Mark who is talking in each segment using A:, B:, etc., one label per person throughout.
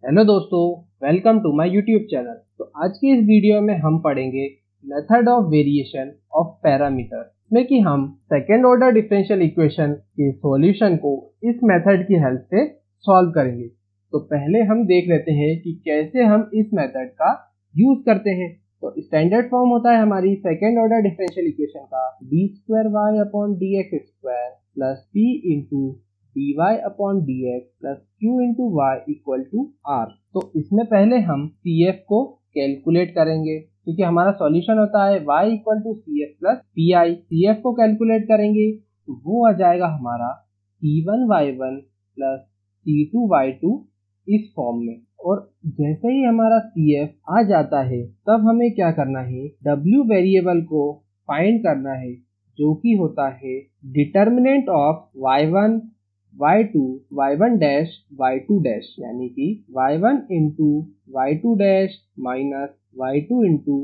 A: Hello दोस्तों, welcome to my YouTube channel. तो आज की इस वीडियो में हम पढ़ेंगे method of variation of parameter में कि हम सेकेंड ऑर्डर डिफरेंशियल इक्वेशन के सॉल्यूशन को इस मेथड की हेल्प से सॉल्व करेंगे। तो पहले हम देख लेते हैं कि कैसे हम इस मेथड का यूज करते हैं। तो स्टैंडर्ड फॉर्म होता है हमारी सेकेंड ऑर्डर डिफरेंशियल इक्वेशन का d2y/dx² plus p into dy upon dx plus q into y equal to r। तो इसमें पहले हम CF को कैलकुलेट करेंगे क्योंकि हमारा सॉल्यूशन होता है y equal to CF plus PI। CF को कैलकुलेट करेंगे तो वो आ जाएगा हमारा C1y1 प्लस C2y2 इस फॉर्म में। और जैसे ही हमारा CF आ जाता है तब हमें क्या करना है, W वेरिएबल को फाइंड करना है जो कि होता है determinant of y1 y2 y1 dash y2 dash, यानी कि y1 into y2 dash minus y2 into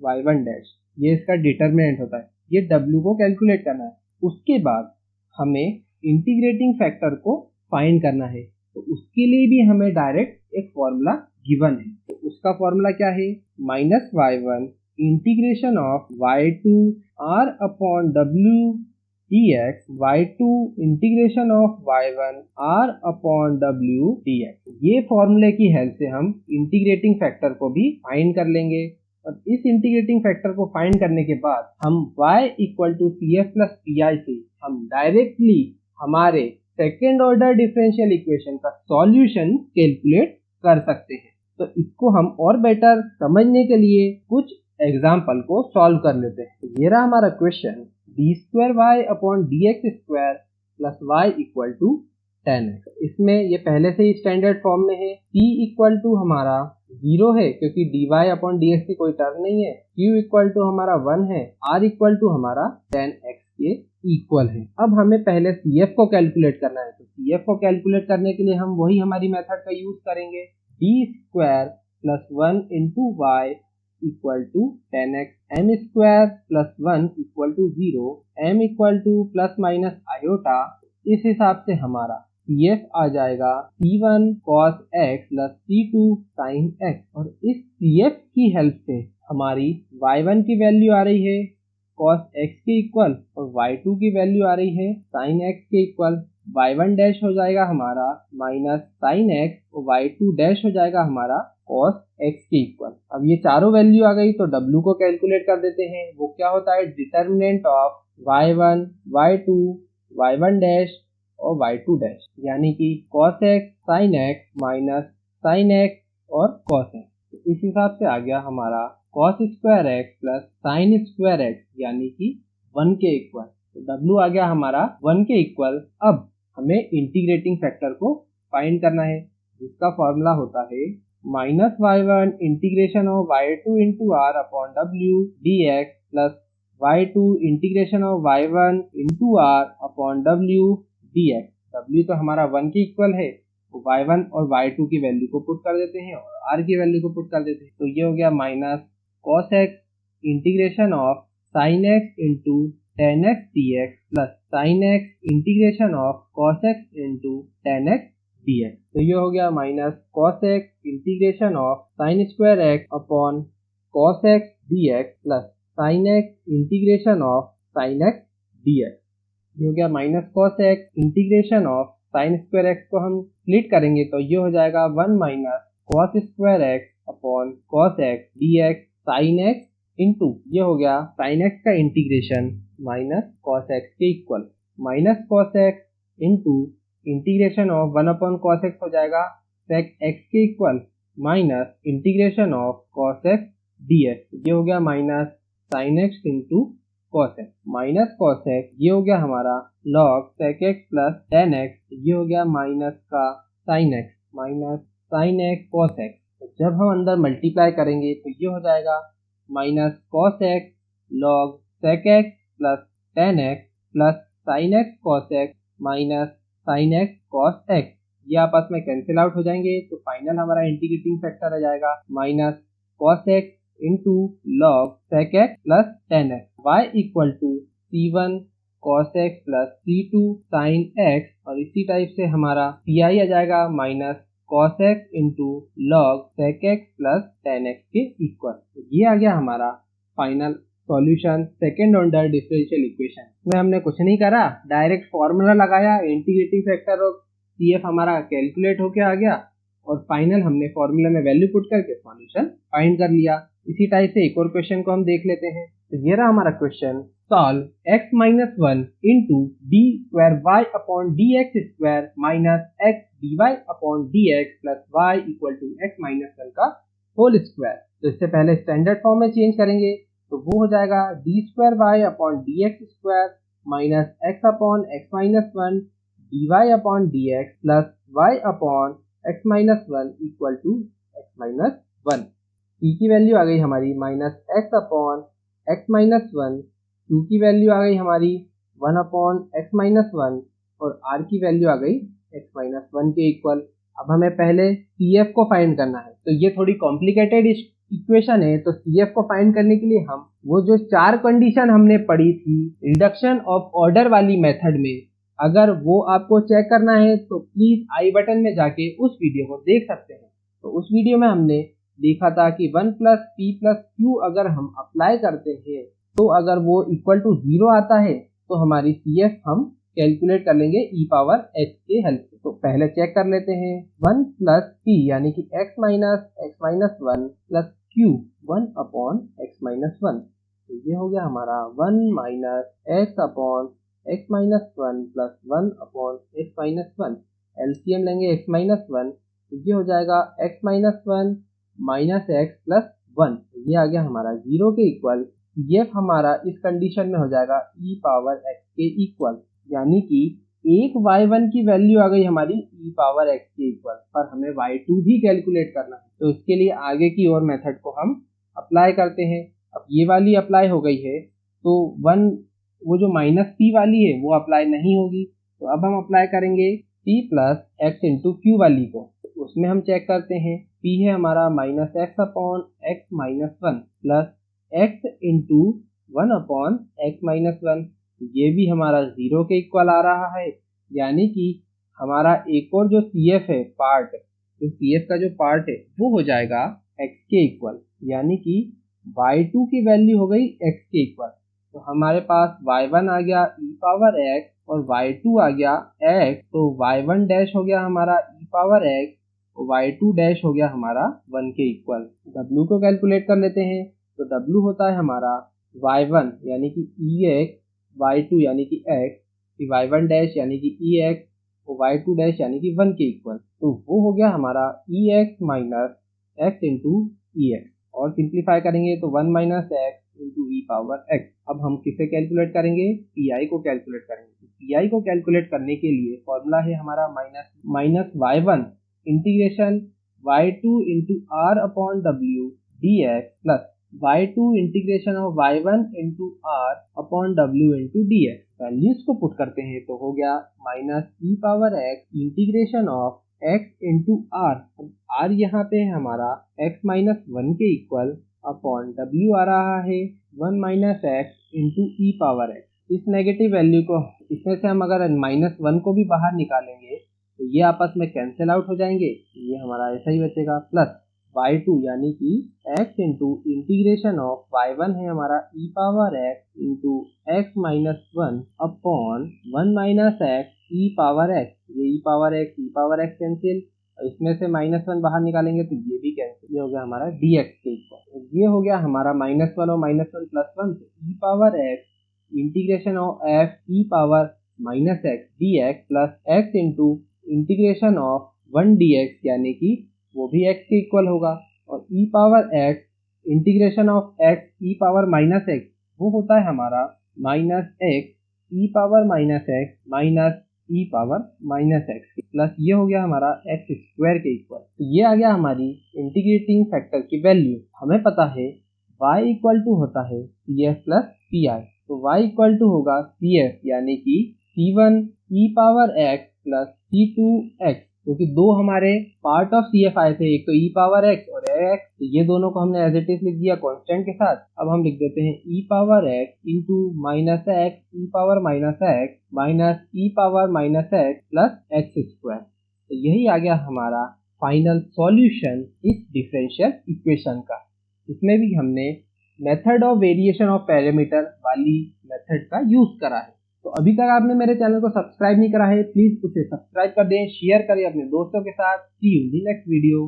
A: y1 dash. ये इसका डिटर्मिनेंट होता है। ये W को कैलकुलेट करना है। उसके बाद हमें इंटीग्रेटिंग फैक्टर को फाइंड करना है। तो उसके लिए भी हमें डायरेक्ट एक फॉर्मूला गिवन है। तो उसका फॉर्मूला क्या है, minus y1 integration of y2 r upon w dx y2 integration of y1 r upon w dx। ये फॉर्मूले की हेल्प से हम इंटीग्रेटिंग फैक्टर को भी फाइंड कर लेंगे। और इस इंटीग्रेटिंग फैक्टर को फाइंड करने के बाद हम y equal to CF plus PI से हम डायरेक्टली हमारे सेकेंड ऑर्डर डिफरेंशियल इक्वेशन का सॉल्यूशन कैलकुलेट कर सकते हैं। तो इसको हम और बेटर समझने के लिए कुछ एग्जाम्पल को सॉल्व कर लेते हैं। तो ये रहा हमारा question, d2y upon dx² plus y equal to 10x। इसमें ये पहले से ही स्टैंडर्ड फॉर्म में है। p इक्वल टू हमारा 0 है क्योंकि dy अपॉन dx की कोई टर्म नहीं है। q इक्वल टू हमारा 1 है। r इक्वल टू हमारा 10x के इक्वल है। अब हमें पहले CF को कैलकुलेट करना है। तो CF को कैलकुलेट करने के लिए हम वही हमारी मेथड का यूज करेंगे। d² plus 1 into y equal to 10x, m square plus 1 equal to 0, m equal to plus minus iota. इस हिसाब से हमारा CF आ जाएगा C1 cos x plus C2 sin x। और इस CF की हेल्प से हमारी y1 की वैल्यू आ रही है cos x के इक्वल और y2 की वैल्यू आ रही है sin x के इक्वल। y1 डैश हो जाएगा हमारा माइनस sin x और y2 डैश हो जाएगा हमारा cos x के इक्वल। अब ये चारों वैल्यू आ गई तो W को कैलकुलेट कर देते हैं। वो क्या होता है, determinant of y1 y2 y1 dash और y2 डैश, यानी कि cos x sin x minus sin x और cos x। तो इस हिसाब से आ गया हमारा cos square x plus sin square x, यानी कि 1 के इक्वल। तो W आ गया हमारा 1 के इक्वल। अब हमें इंटीग्रेटिंग फैक्टर को फाइंड करना है जिसका फॉर्मूला होता है minus y1 integration of y2 into r upon w dx plus y2 integration of y1 into r upon w dx। w तो हमारा 1 के इक्वल है, तो y1 और y2 की वैल्यू को पुट कर देते हैं और r की वैल्यू को पुट कर देते हैं। तो ये हो गया minus cos x integration of sin x into 10x dx plus sin x integration of cos x into 10x dx। तो ये हो गया minus cos x integration of sin square x upon cos x dx plus sin x integration of sin x dx। ये हो गया minus cos x integration of sin square x को हम split करेंगे तो ये हो जाएगा 1 minus cos square x upon cos x dx sin x into ये हो गया sin x का इंटीग्रेशन माइनस cos x के equal, minus cos x into integration of 1 upon cos x हो जाएगा sec x के equal minus integration of cos x dx। ये हो गया minus sin x into cos x, minus cos x। ये हो गया हमारा log sec x plus tan x। ये हो गया माइनस का sin x minus sin x cos x। तो जब हम अंदर मल्टीप्लाई करेंगे तो ये हो जाएगा minus cos x log sec x plus tan x plus sin x cos x minus sin x cos x। ये आपस में कैंसिल आउट हो जाएंगे तो फाइनल हमारा इंटीग्रेटिंग फैक्टर आ जाएगा minus cos x into log sec x plus tan x। y equal to C1 cos x plus C2 sin x। और इसी टाइप से हमारा PI आ जाएगा minus cos x into log sec x plus tan x के equal. तो ये आ गया हमारा final solution second order differential equation में। हमने कुछ नहीं करा, डायरेक्ट फॉर्मूला लगाया, इंटीग्रेटिंग फैक्टर ऑफ CF हमारा कैलकुलेट होके आ गया और फाइनल हमने फॉर्मूला में वैल्यू पुट करके सॉल्यूशन फाइंड कर लिया। इसी टाइप से एक और क्वेश्चन को हम देख लेते हैं। तो ये रहा हमारा question, solve x minus 1 into d square y upon d x square minus x d y upon d x plus y equal to x minus 1 का होल स्क्वायर। तो इससे पहले स्टैंडर्ड फॉर्म में चेंज करेंगे तो वो हो जाएगा d square y upon d x square minus x upon x minus 1 d y upon d x plus y upon x minus 1 equal to x minus 1। p की वैल्यू आ गई हमारी minus x upon x minus 1, q की value आ गई हमारी 1 upon x minus 1 और r की वैल्यू आ गई एक्स माइनस 1 के इक्वल। अब हमें पहले CF को फाइंड करना है, तो ये थोड़ी कॉम्प्लिकेटेड इक्वेशन है। तो CF को फाइंड करने के लिए हम वो जो चार कंडीशन हमने पढ़ी थी रिडक्शन ऑफ ऑर्डर वाली मेथड में, अगर वो आपको चेक करना है तो प्लीज आई बटन में जाके उस वीडियो को देख सकते हैं। तो उस वीडियो में हमने देखा था कि 1 प्लस पी प्लस क्यू अगर हम अप्लाई करते हैं तो अगर वो इक्वल टू 0 आता है तो हमारी CF हम कैलकुलेट कर लेंगे e पावर h के हेल्प से। तो पहले चेक कर लेते हैं 1 प्लस पी यानी कि x minus 1 plus Q 1 upon x minus 1। तो ये हो गया हमारा 1 minus x upon x minus 1 plus 1 upon x minus 1। LCM लेंगे x माइनस 1 तो ये हो जाएगा x minus 1 minus x plus 1। ये आ गया हमारा 0 के इक्वल। CF हमारा इस कंडीशन में हो जाएगा e पावर x के इक्वल, यानी कि एक y1 की वैल्यू आ गई हमारी e पावर x के इक्वल, पर हमें y2 भी कैलकुलेट करना है। तो इसके लिए आगे की और मेथड को हम अप्लाई करते हैं। अब ये वाली अप्लाई हो गई है तो 1 वो जो माइनस p वाली है वो अप्लाई नहीं होगी। तो अब हम अप्लाई करेंगे p plus x into Q वाली को। तो उसमें हम चेक करते हैं, p है हमारा minus x upon x minus 1 plus x into 1 upon x minus 1। ये भी हमारा 0 के इक्वल आ रहा है, यानी कि हमारा एक और जो CF है पार्ट, जो CF का जो पार्ट है वो हो जाएगा x के इक्वल, यानी कि y2 की वैल्यू हो गई x के इक्वल। तो हमारे पास y1 आ गया e पावर x और y2 आ गया x। तो y1 डैश हो गया हमारा e पावर x और y2 डैश हो गया हमारा 1 के इक्वल। w को कैलकुलेट कर लेते हैं। तो w होता है हमारा y1 यानी कि ex, y2 यानी कि x, y1 डैश यानी कि ex और y2 डैश यानी कि 1 के इक्वल। तो वो हो गया हमारा ex minus x into ex, और सिंप्लीफाई करेंगे तो 1 माइनस एक्स इंटू ई पावर एक्स। अब हम किसे कैलकुलेट करेंगे, पी को कैलकुलेट करेंगे। पी को कैलकुलेट करने के लिए फॉर्मूला है हमारा minus y1 integration y2 into r upon डब्ल्यू d x plus y2 integration of y1 into r upon डब्ल्यू इंटू डी एक्स। वैल्यूज को पुट करते हैं तो हो गया minus e power x integration of x into r. अब r यहाँ पे है हमारा x माइनस 1 के इक्वल अपॉन w आ रहा है 1 माइनस एक्स इंटू ई पावर एक्स। इस नेगेटिव वैल्यू को, इसमें से हम अगर माइनस 1 को भी बाहर निकालेंगे तो ये आपस में कैंसिल आउट हो जाएंगे, ये हमारा ऐसा ही बचेगा। प्लस y2 यानी कि x into integration of y1 है हमारा e power x into x minus 1 upon 1 minus x e power x. ये ई पावर एक्स कैंसिल, इसमें से माइनस 1 बाहर निकालेंगे तो ये भी कैंसिल। ये हो गया हमारा dx के इक्वल। ये हो गया हमारा माइनस 1 और माइनस 1 प्लस 1, तो e power x integration of f e power minus x d x plus x into integration of 1 dx, यानी कि वो भी x के इक्वल होगा। और e power x integration of x e power minus x वो होता है हमारा minus x e power minus x minus e power minus x plus ये हो गया हमारा x स्क्वायर के इक्वल। तो ये आ गया हमारी इंटीग्रेटिंग फैक्टर की वैल्यू। हमें पता है y इक्वल टू होता है CF प्लस PI, तो y इक्वल टू होगा CF यानी कि C1 e power x plus C2 x, क्योंकि दो हमारे पार्ट ऑफ CF आए थे, एक तो e पावर x और x, तो ये दोनों को हमने एज इट इज लिख दिया कांस्टेंट के साथ। अब हम लिख देते हैं e power x into minus x e power minus x minus e power minus x plus x square. तो यही आ गया हमारा फाइनल सॉल्यूशन इस डिफरेंशियल इक्वेशन का। इसमें भी हमने method of variation of parameter वाली मेथड का यूज करा है। तो अभी तक आपने मेरे चैनल को सब्सक्राइब नहीं करा है, प्लीज उसे सब्सक्राइब कर दें, शेयर करें अपने दोस्तों के साथ। See you in the next video.